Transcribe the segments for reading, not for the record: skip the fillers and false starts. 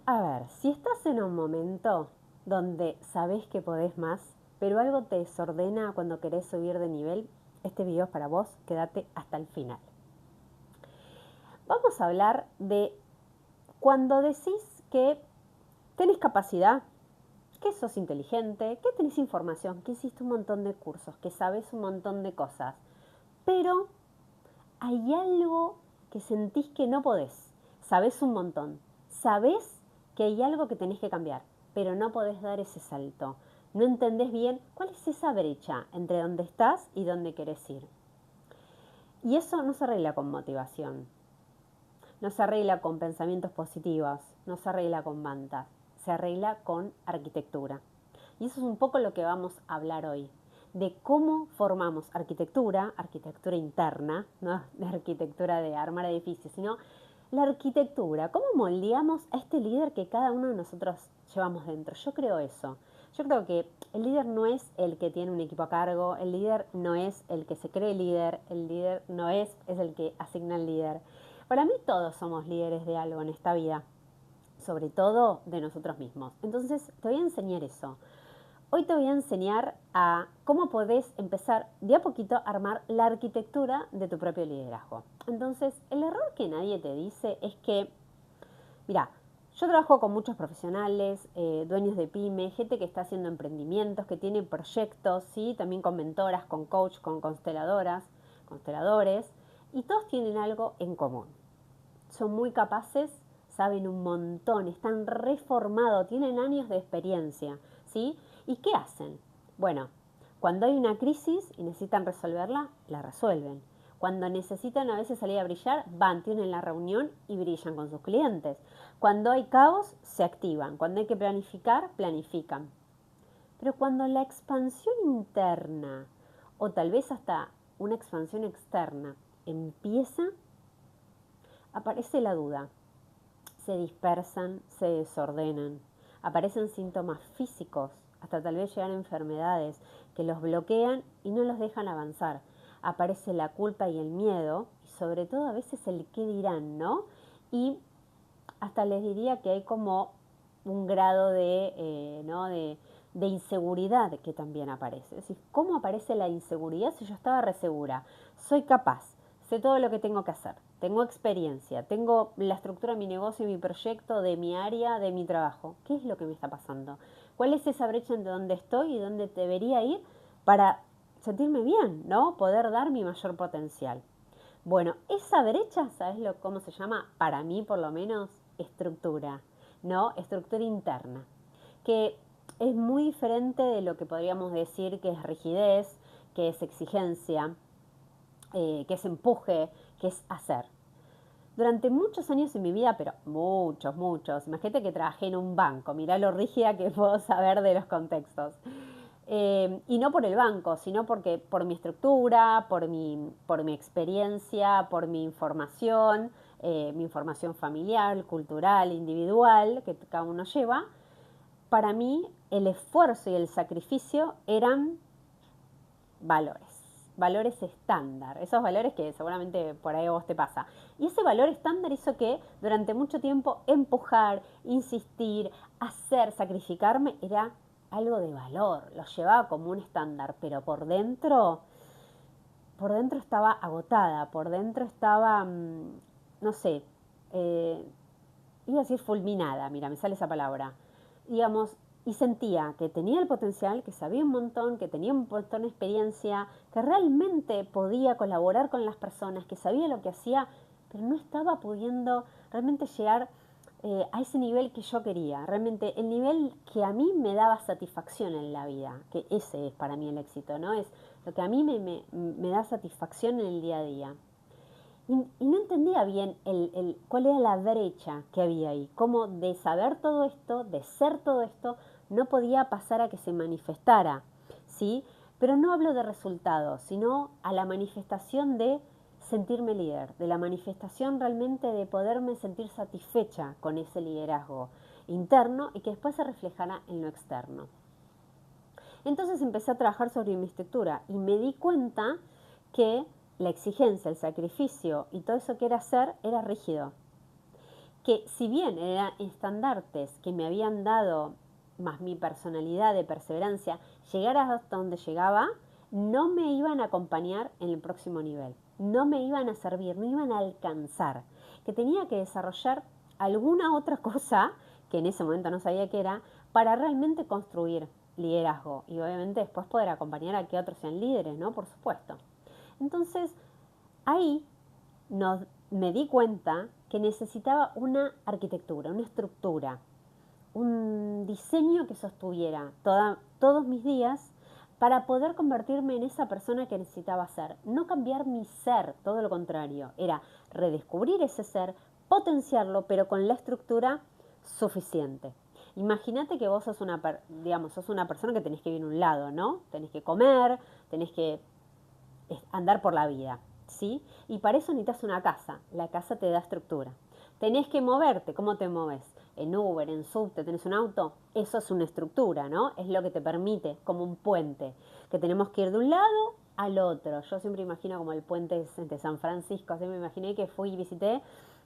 A ver, si estás en un momento donde sabes que podés más, pero algo te desordena cuando querés subir de nivel, este video es para vos, quédate hasta el final. Vamos a hablar de cuando decís que tenés capacidad, que sos inteligente, que tenés información, que hiciste un montón de cursos, que sabes un montón de cosas, pero hay algo que sentís que no podés. Sabés un montón. Sabés que hay algo que tenés que cambiar, pero no podés dar ese salto. No entendés bien cuál es esa brecha entre dónde estás y dónde querés ir. Y eso no se arregla con motivación, no se arregla con pensamientos positivos, no se arregla con mantas, se arregla con arquitectura. Y eso es un poco lo que vamos a hablar hoy, de cómo formamos arquitectura, arquitectura interna, no de arquitectura de armar edificios, sino la arquitectura, cómo moldeamos a este líder que cada uno de nosotros llevamos dentro. Yo creo eso. Yo creo que el líder no es el que tiene un equipo a cargo, el líder no es el que se cree líder, el líder no es el que asigna el líder. Para mí todos somos líderes de algo en esta vida, sobre todo de nosotros mismos. Entonces te voy a enseñar eso. Hoy te voy a enseñar a cómo podés empezar de a poquito a armar la arquitectura de tu propio liderazgo. Entonces, el error que nadie te dice es que, mira, yo trabajo con muchos profesionales, dueños de pyme, gente que está haciendo emprendimientos, que tiene proyectos, ¿sí? También con mentoras, con coach, con consteladoras, consteladores, y todos tienen algo en común. Son muy capaces, saben un montón, están reformados, tienen años de experiencia, ¿sí? ¿Y qué hacen? Bueno, cuando hay una crisis y necesitan resolverla, la resuelven. Cuando necesitan a veces salir a brillar, van, tienen la reunión y brillan con sus clientes. Cuando hay caos, se activan. Cuando hay que planificar, planifican. Pero cuando la expansión interna, o tal vez hasta una expansión externa, empieza, aparece la duda. Se dispersan, se desordenan, aparecen síntomas físicos, hasta tal vez llegan enfermedades que los bloquean y no los dejan avanzar. Aparece la culpa y el miedo, y sobre todo a veces el qué dirán, ¿no? Y hasta les diría que hay como un grado ¿no? de inseguridad que también aparece. Es decir, ¿cómo aparece la inseguridad si yo estaba re segura? Soy capaz, sé todo lo que tengo que hacer, tengo experiencia, tengo la estructura de mi negocio, mi proyecto, de mi área, de mi trabajo. ¿Qué es lo que me está pasando? ¿Cuál es esa brecha entre dónde estoy y dónde debería ir para sentirme bien, ¿no? Poder dar mi mayor potencial. Bueno, esa brecha, ¿sabes cómo se llama? Para mí, por lo menos, estructura, ¿no? Estructura interna, que es muy diferente de lo que podríamos decir que es rigidez, que es exigencia, que es empuje, que es hacer. Durante muchos años en mi vida, pero muchos, muchos, imagínate que trabajé en un banco, mirá lo rígida que puedo saber de los contextos. Y no por el banco, sino porque por mi estructura, por mi experiencia, por mi información familiar, cultural, individual, que cada uno lleva, para mí el esfuerzo y el sacrificio eran valores estándar, esos valores que seguramente por ahí a vos te pasa. Y ese valor estándar hizo que durante mucho tiempo empujar, insistir, hacer, sacrificarme era algo de valor, lo llevaba como un estándar, pero por dentro estaba agotada, por dentro estaba, no sé, eh, iba a decir fulminada, mira, me sale esa palabra, digamos, y sentía que tenía el potencial, que sabía un montón, que tenía un montón de experiencia, que realmente podía colaborar con las personas, que sabía lo que hacía, pero no estaba pudiendo realmente llegar a ese nivel que yo quería, realmente el nivel que a mí me daba satisfacción en la vida, que ese es para mí el éxito, ¿no? Es lo que a mí me da satisfacción en el día a día. Y no entendía bien cuál era la brecha que había ahí, cómo de saber todo esto, de ser todo esto, no podía pasar a que se manifestara, ¿sí? Pero no hablo de resultados, sino a la manifestación de sentirme líder, de la manifestación realmente de poderme sentir satisfecha con ese liderazgo interno y que después se reflejara en lo externo. Entonces empecé a trabajar sobre mi estructura y me di cuenta que la exigencia, el sacrificio y todo eso que era hacer era rígido. que si bien eran estandartes que me habían dado, más mi personalidad de perseverancia, llegar hasta donde llegaba, no me iban a acompañar en el próximo nivel, no me iban a servir, no iban a alcanzar, que tenía que desarrollar alguna otra cosa, que en ese momento no sabía qué era, para realmente construir liderazgo y obviamente después poder acompañar a que otros sean líderes, ¿no? Por supuesto. Entonces, ahí me di cuenta que necesitaba una arquitectura, una estructura, un diseño que sostuviera todos mis días para poder convertirme en esa persona que necesitaba ser. No cambiar mi ser, todo lo contrario, era redescubrir ese ser, potenciarlo, pero con la estructura suficiente. Imagínate que vos sos sos una persona que tenés que vivir en un lado, ¿no? Tenés que comer, tenés que andar por la vida, ¿sí? Y para eso necesitas una casa. La casa te da estructura. Tenés que moverte. ¿Cómo te mueves? En Uber, en Subte, tenés un auto. Eso es una estructura, ¿no? Es lo que te permite, como un puente, que tenemos que ir de un lado al otro. Yo siempre imagino como el puente de San Francisco. Así me imaginé que fui y visité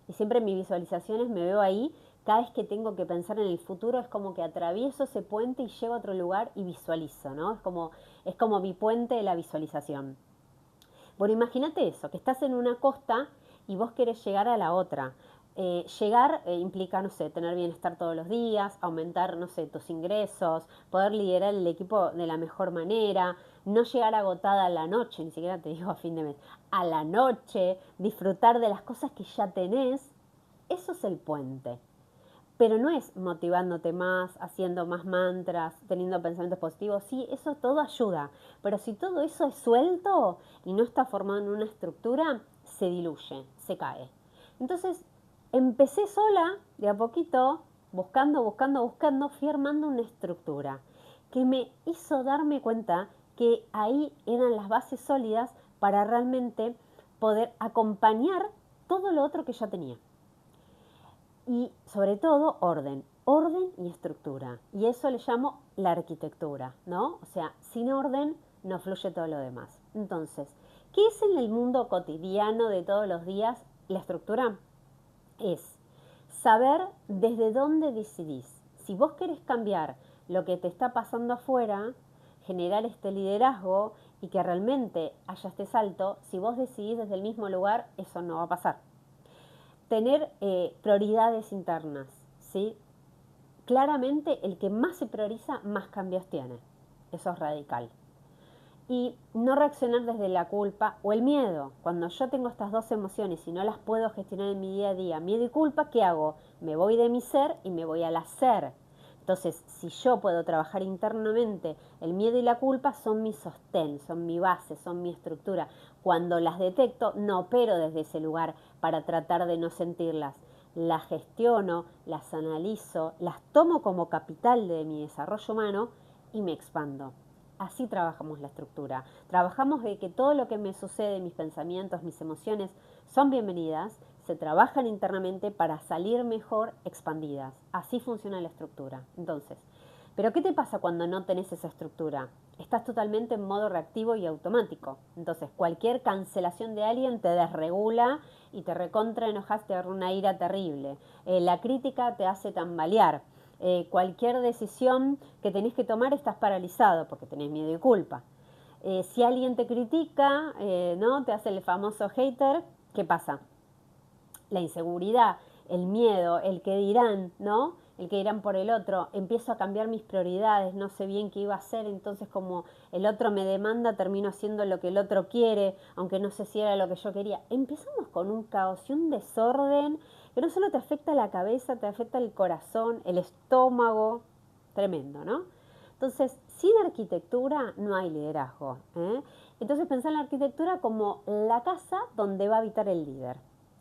y siempre en mis visualizaciones me veo ahí. Cada vez que tengo que pensar en el futuro es como que atravieso ese puente y llego a otro lugar y visualizo, ¿no? Es como mi puente de la visualización. Bueno, imagínate eso, que estás en una costa y vos querés llegar a la otra. Llegar implica, no sé, tener bienestar todos los días, aumentar, no sé, tus ingresos, poder liderar el equipo de la mejor manera, no llegar agotada a la noche, ni siquiera te digo a fin de mes, a la noche, disfrutar de las cosas que ya tenés. Eso es el puente. Pero no es motivándote más, haciendo más mantras, teniendo pensamientos positivos. Sí, eso todo ayuda. Pero si todo eso es suelto y no está formado en una estructura, se diluye, se cae. Entonces, empecé sola, de a poquito, buscando, fui armando una estructura que me hizo darme cuenta que ahí eran las bases sólidas para realmente poder acompañar todo lo otro que ya tenía. Y sobre todo orden y estructura. Y eso le llamo la arquitectura, ¿no? O sea, sin orden no fluye todo lo demás. Entonces, ¿qué es en el mundo cotidiano de todos los días la estructura? Es saber desde dónde decidís. Si vos querés cambiar lo que te está pasando afuera, generar este liderazgo y que realmente haya este salto, si vos decidís desde el mismo lugar, eso no va a pasar. Tener prioridades internas, ¿sí? Claramente el que más se prioriza, más cambios tiene. Eso es radical. Y no reaccionar desde la culpa o el miedo. Cuando yo tengo estas dos emociones y no las puedo gestionar en mi día a día, miedo y culpa, ¿qué hago? Me voy de mi ser y me voy al hacer. Entonces, si yo puedo trabajar internamente, el miedo y la culpa son mi sostén, son mi base, son mi estructura. Cuando las detecto, no opero desde ese lugar para tratar de no sentirlas. Las gestiono, las analizo, las tomo como capital de mi desarrollo humano y me expando. Así trabajamos la estructura. Trabajamos de que todo lo que me sucede, mis pensamientos, mis emociones, son bienvenidas, se trabajan internamente para salir mejor expandidas. Así funciona la estructura. Entonces, ¿pero qué te pasa cuando no tenés esa estructura? Estás totalmente en modo reactivo y automático. Entonces, cualquier cancelación de alguien te desregula y te recontra enojas, te agarra una ira terrible. La crítica te hace tambalear. Cualquier decisión que tenés que tomar estás paralizado porque tenés miedo y culpa. Si alguien te critica, ¿no? Te hace el famoso hater, ¿qué pasa? La inseguridad, el miedo, el que dirán, ¿no? El que dirán por el otro, empiezo a cambiar mis prioridades, no sé bien qué iba a hacer, entonces como el otro me demanda, termino haciendo lo que el otro quiere, aunque no sé si era lo que yo quería. Empezamos con un caos y un desorden que no solo te afecta la cabeza, te afecta el corazón, el estómago, tremendo, ¿no? Entonces, sin arquitectura no hay liderazgo, ¿eh? Entonces pensá en la arquitectura como la casa donde va a habitar el líder.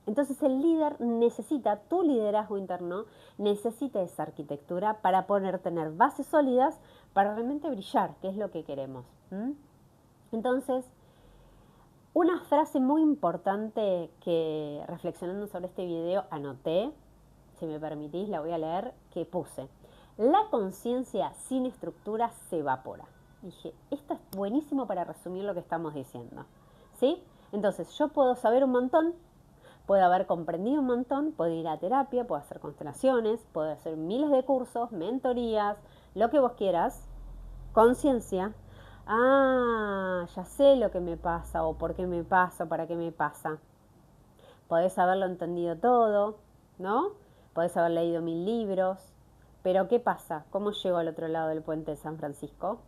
Entonces el líder necesita, tu liderazgo interno, necesita esa arquitectura para poder tener bases sólidas para realmente brillar, que es lo que queremos. Entonces, una frase muy importante que reflexionando sobre este video anoté, si me permitís la voy a leer, que puse: la conciencia sin estructura se evapora. Dije, esto es buenísimo para resumir lo que estamos diciendo, ¿sí? Entonces, yo puedo saber un montón, puedo haber comprendido un montón, puedo ir a terapia, puedo hacer constelaciones, puedo hacer miles de cursos, mentorías, lo que vos quieras, conciencia. Ah, ya sé lo que me pasa o por qué me pasa, para qué me pasa. Podés haberlo entendido todo, ¿no? Podés haber leído 1000 libros. Pero ¿qué pasa? ¿Cómo llego al otro lado del puente de San Francisco?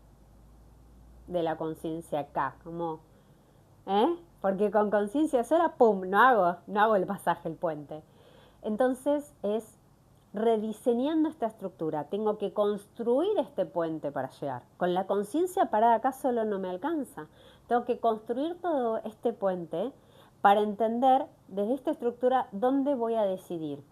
De la conciencia acá, como, porque con conciencia sola, pum, no hago el pasaje, el puente. Entonces es rediseñando esta estructura. Tengo que construir este puente para llegar. Con la conciencia parada acá solo no me alcanza. Tengo que construir todo este puente para entender desde esta estructura dónde voy a decidir.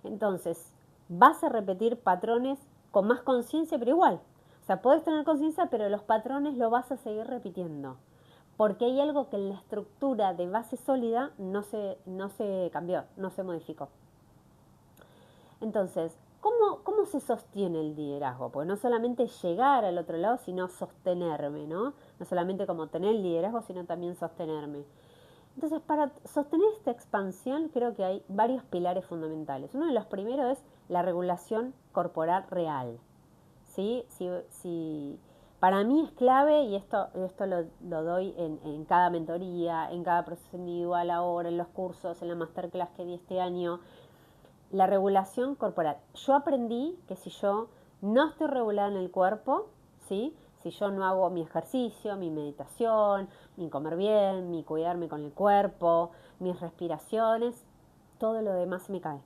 Entonces, vas a repetir patrones con más conciencia, pero igual. O sea, puedes tener conciencia, pero los patrones lo vas a seguir repitiendo. Porque hay algo que en la estructura de base sólida no se cambió, no se modificó. Entonces, ¿cómo se sostiene el liderazgo? Porque no solamente llegar al otro lado, sino sostenerme, ¿no? No solamente como tener el liderazgo, sino también sostenerme. Entonces, para sostener esta expansión, creo que hay varios pilares fundamentales. Uno de los primeros es la regulación corporal real. ¿Sí? Para mí es clave, y esto lo doy en cada mentoría, en cada proceso individual ahora, en los cursos, en la masterclass que di este año, la regulación corporal. Yo aprendí que si yo no estoy regulada en el cuerpo, ¿sí? Si yo no hago mi ejercicio, mi meditación, mi comer bien, mi cuidarme con el cuerpo, mis respiraciones, todo lo demás se me cae.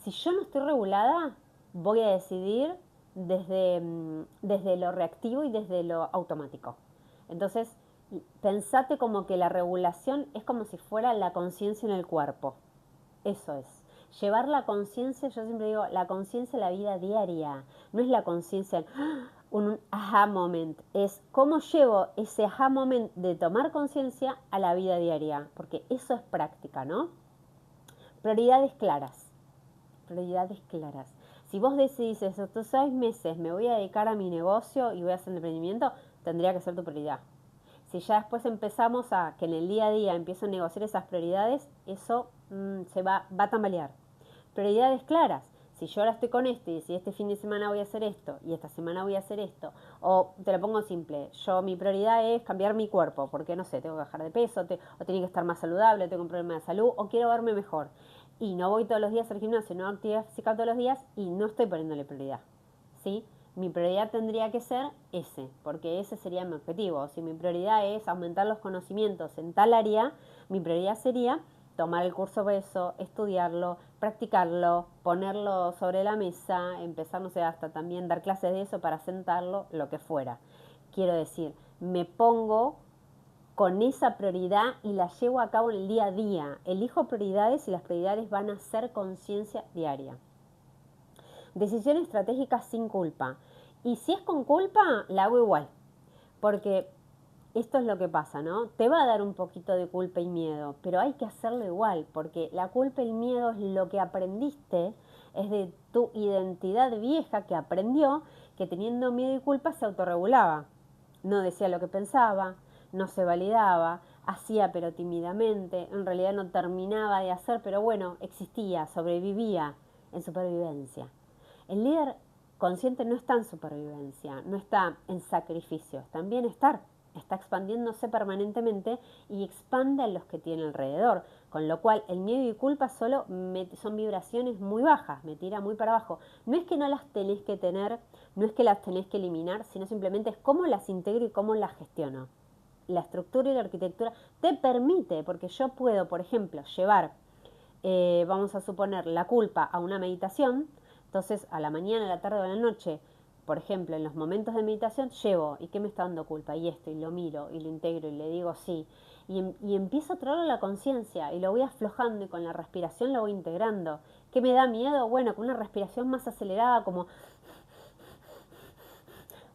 Si yo no estoy regulada, voy a decidir desde lo reactivo y desde lo automático. Entonces, pensate como que la regulación es como si fuera la conciencia en el cuerpo. Eso es. Llevar la conciencia, yo siempre digo, la conciencia a la vida diaria. No es la conciencia un aha moment. Es cómo llevo ese aha moment de tomar conciencia a la vida diaria. Porque eso es práctica, ¿no? Prioridades claras. Prioridades claras. Si vos decidís estos 6 meses me voy a dedicar a mi negocio y voy a hacer emprendimiento, tendría que ser tu prioridad. Si ya después empezamos a que en el día a día empiezo a negociar esas prioridades, eso se va a tambalear. Prioridades claras. Si yo ahora estoy con esto y si este fin de semana voy a hacer esto y esta semana voy a hacer esto, o te lo pongo simple, mi prioridad es cambiar mi cuerpo, porque no sé, tengo que bajar de peso, o tengo que estar más saludable, tengo un problema de salud, o quiero verme mejor. Y no voy todos los días al gimnasio, no hago actividad física todos los días y no estoy poniéndole prioridad. ¿Sí? Mi prioridad tendría que ser ese, porque ese sería mi objetivo. Si mi prioridad es aumentar los conocimientos en tal área, mi prioridad sería tomar el curso de eso, estudiarlo, practicarlo, ponerlo sobre la mesa, empezar, no sé, hasta también dar clases de eso para sentarlo, lo que fuera. Quiero decir, me pongo con esa prioridad y la llevo a cabo en el día a día. Elijo prioridades y las prioridades van a ser conciencia diaria. Decisiones estratégicas sin culpa. Y si es con culpa, la hago igual. Porque esto es lo que pasa, ¿no? Te va a dar un poquito de culpa y miedo, pero hay que hacerlo igual, porque la culpa y el miedo es lo que aprendiste, es de tu identidad vieja que aprendió que teniendo miedo y culpa se autorregulaba. No decía lo que pensaba, no se validaba, hacía pero tímidamente, en realidad no terminaba de hacer, pero bueno, existía, sobrevivía en supervivencia. El líder consciente no está en supervivencia, no está en sacrificio, está en bienestar, está expandiéndose permanentemente y expande a los que tiene alrededor, con lo cual el miedo y culpa solo son vibraciones muy bajas, me tira muy para abajo. No es que no las tenés que tener, no es que las tenés que eliminar, sino simplemente es cómo las integro y cómo las gestiono. La estructura y la arquitectura te permite, porque yo puedo, por ejemplo, llevar, vamos a suponer, la culpa a una meditación. Entonces, a la mañana, a la tarde o a la noche, por ejemplo, en los momentos de meditación, llevo, ¿y qué me está dando culpa? Y esto, y lo miro, y lo integro, y le digo sí. Y empiezo a traerlo a la conciencia, y lo voy aflojando, y con la respiración lo voy integrando. ¿Qué me da miedo? Bueno, con una respiración más acelerada, como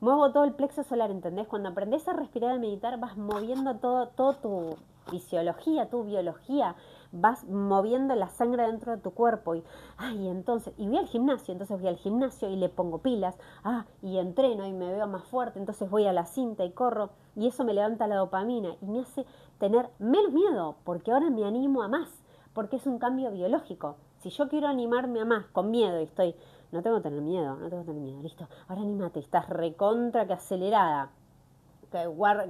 muevo todo el plexo solar, ¿entendés? Cuando aprendes a respirar y a meditar, vas moviendo todo tu fisiología, tu biología, vas moviendo la sangre dentro de tu cuerpo y voy al gimnasio, entonces voy al gimnasio y le pongo pilas, y entreno y me veo más fuerte, entonces voy a la cinta y corro y eso me levanta la dopamina y me hace tener menos miedo porque ahora me animo a más, porque es un cambio biológico. Si yo quiero animarme a más con miedo y estoy, no tengo que tener miedo, no tengo que tener miedo, listo, ahora anímate, estás recontra que acelerada,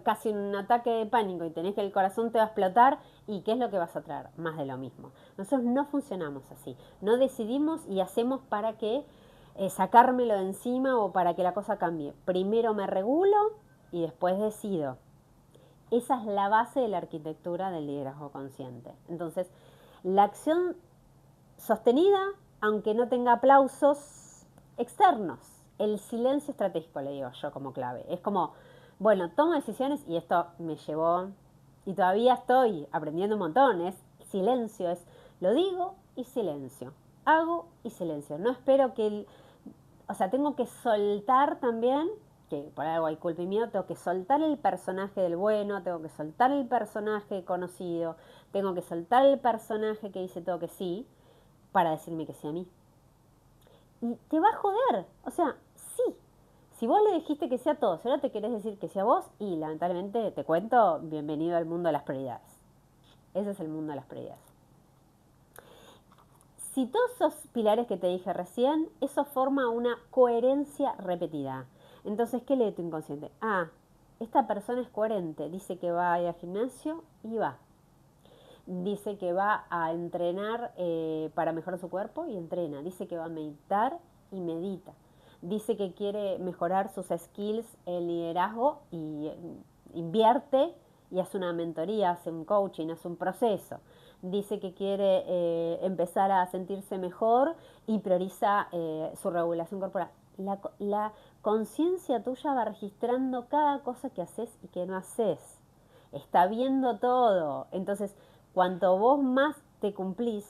casi un ataque de pánico y tenés que el corazón te va a explotar, ¿y qué es lo que vas a traer? Más de lo mismo. Nosotros no funcionamos así, no decidimos y hacemos para que sacármelo de encima o para que la cosa cambie. Primero me regulo y después decido. Esa es la base de la arquitectura del liderazgo consciente. Entonces, la acción sostenida, aunque no tenga aplausos externos. El silencio estratégico, le digo yo como clave. Es como, bueno, tomo decisiones y esto me llevó, y todavía estoy aprendiendo un montón, es silencio, es lo digo y silencio, hago y silencio. No espero que, o sea, tengo que soltar también, que por algo hay culpa y miedo, tengo que soltar el personaje del bueno, tengo que soltar el personaje conocido, tengo que soltar el personaje que dice todo que sí, para decirme que sí a mí. Y te va a joder. O sea, sí. Si vos le dijiste que sea a todos, ahora te querés decir que sea vos, y lamentablemente te cuento, bienvenido al mundo de las prioridades. Ese es el mundo de las prioridades. Si todos esos pilares que te dije recién, eso forma una coherencia repetida. Entonces, ¿qué lee tu inconsciente? Ah, esta persona es coherente, dice que va a ir al gimnasio y va. Dice que va a entrenar para mejorar su cuerpo y entrena. Dice que va a meditar y medita. Dice que quiere mejorar sus skills en liderazgo y invierte y hace una mentoría, hace un coaching, hace un proceso. Dice que quiere empezar a sentirse mejor y prioriza su regulación corporal. La conciencia tuya va registrando cada cosa que haces y que no haces. Está viendo todo. Entonces, cuanto vos más te cumplís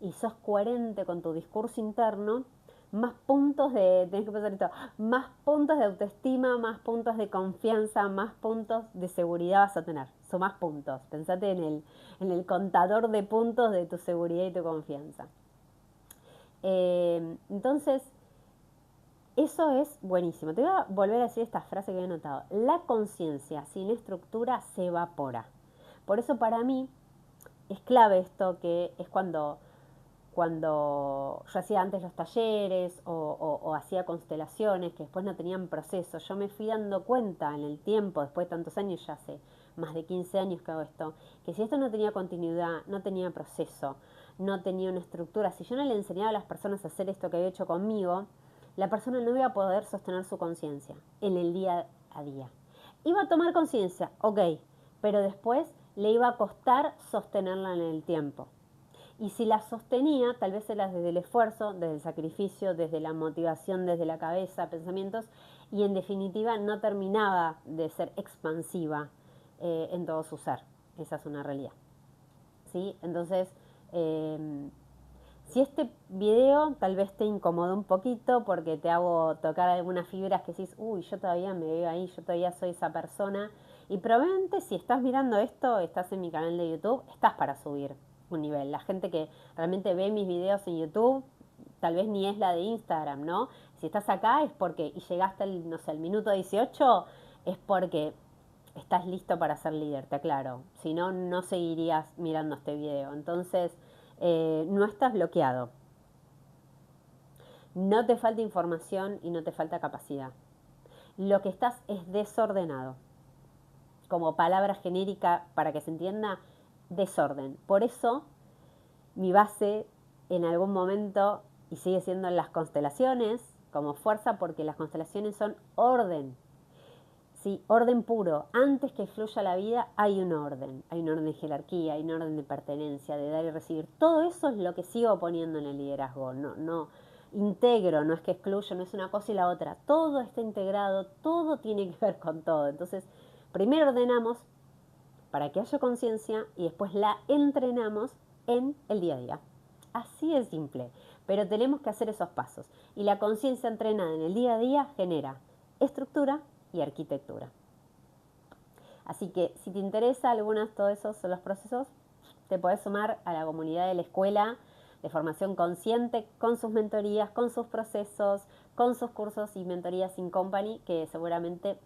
y sos coherente con tu discurso interno, más puntos de, tenés que pensar esto, más puntos de autoestima, más puntos de confianza, más puntos de seguridad vas a tener. Son más puntos. Pensate en el contador de puntos de tu seguridad y tu confianza. Entonces, eso es buenísimo. Te voy a volver a decir esta frase que he notado. La conciencia sin estructura se evapora. Por eso para mí es clave esto, que es cuando yo hacía antes los talleres o hacía constelaciones que después no tenían proceso. Yo me fui dando cuenta en el tiempo, después de tantos años, ya hace más de 15 años que hago esto, que si esto no tenía continuidad, no tenía proceso, no tenía una estructura, si yo no le enseñaba a las personas a hacer esto que había hecho conmigo, la persona no iba a poder sostener su conciencia en el día a día. Iba a tomar conciencia, ok, pero después le iba a costar sostenerla en el tiempo. Y si la sostenía, tal vez era desde el esfuerzo, desde el sacrificio, desde la motivación, desde la cabeza, pensamientos, y en definitiva no terminaba de ser expansiva en todo su ser. Esa es una realidad. ¿Sí? Entonces, si este video tal vez te incomodó un poquito porque te hago tocar algunas fibras que decís, uy, yo todavía me veo ahí, yo todavía soy esa persona. Y probablemente si estás mirando esto, estás en mi canal de YouTube, estás para subir un nivel. La gente que realmente ve mis videos en YouTube, tal vez ni es la de Instagram, ¿no? Si estás acá es porque, y llegaste al, no sé, al minuto 18, es porque estás listo para ser líder, te aclaro. Si no, no seguirías mirando este video. Entonces, no estás bloqueado. No te falta información y no te falta capacidad. Lo que estás es desordenado. Como palabra genérica para que se entienda, desorden. Por eso, mi base en algún momento, y sigue siendo en las constelaciones, como fuerza, porque las constelaciones son orden. ¿Sí? Orden puro. Antes que fluya la vida hay un orden. Hay un orden de jerarquía, hay un orden de pertenencia, de dar y recibir. Todo eso es lo que sigo poniendo en el liderazgo. No integro, no es que excluyo, no es una cosa y la otra. Todo está integrado, todo tiene que ver con todo. Entonces, primero ordenamos para que haya conciencia y después la entrenamos en el día a día. Así es simple, pero tenemos que hacer esos pasos. Y la conciencia entrenada en el día a día genera estructura y arquitectura. Así que si te interesa algunos de todos esos son los procesos, te podés sumar a la comunidad de la escuela de formación consciente con sus mentorías, con sus procesos, con sus cursos y mentorías in company que seguramente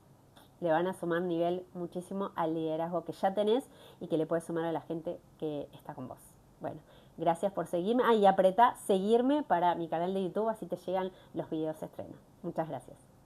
le van a sumar nivel muchísimo al liderazgo que ya tenés y que le puedes sumar a la gente que está con vos. Bueno, Gracias por seguirme. Ah, y apretá seguirme para mi canal de YouTube, así te llegan los videos estreno. Muchas gracias.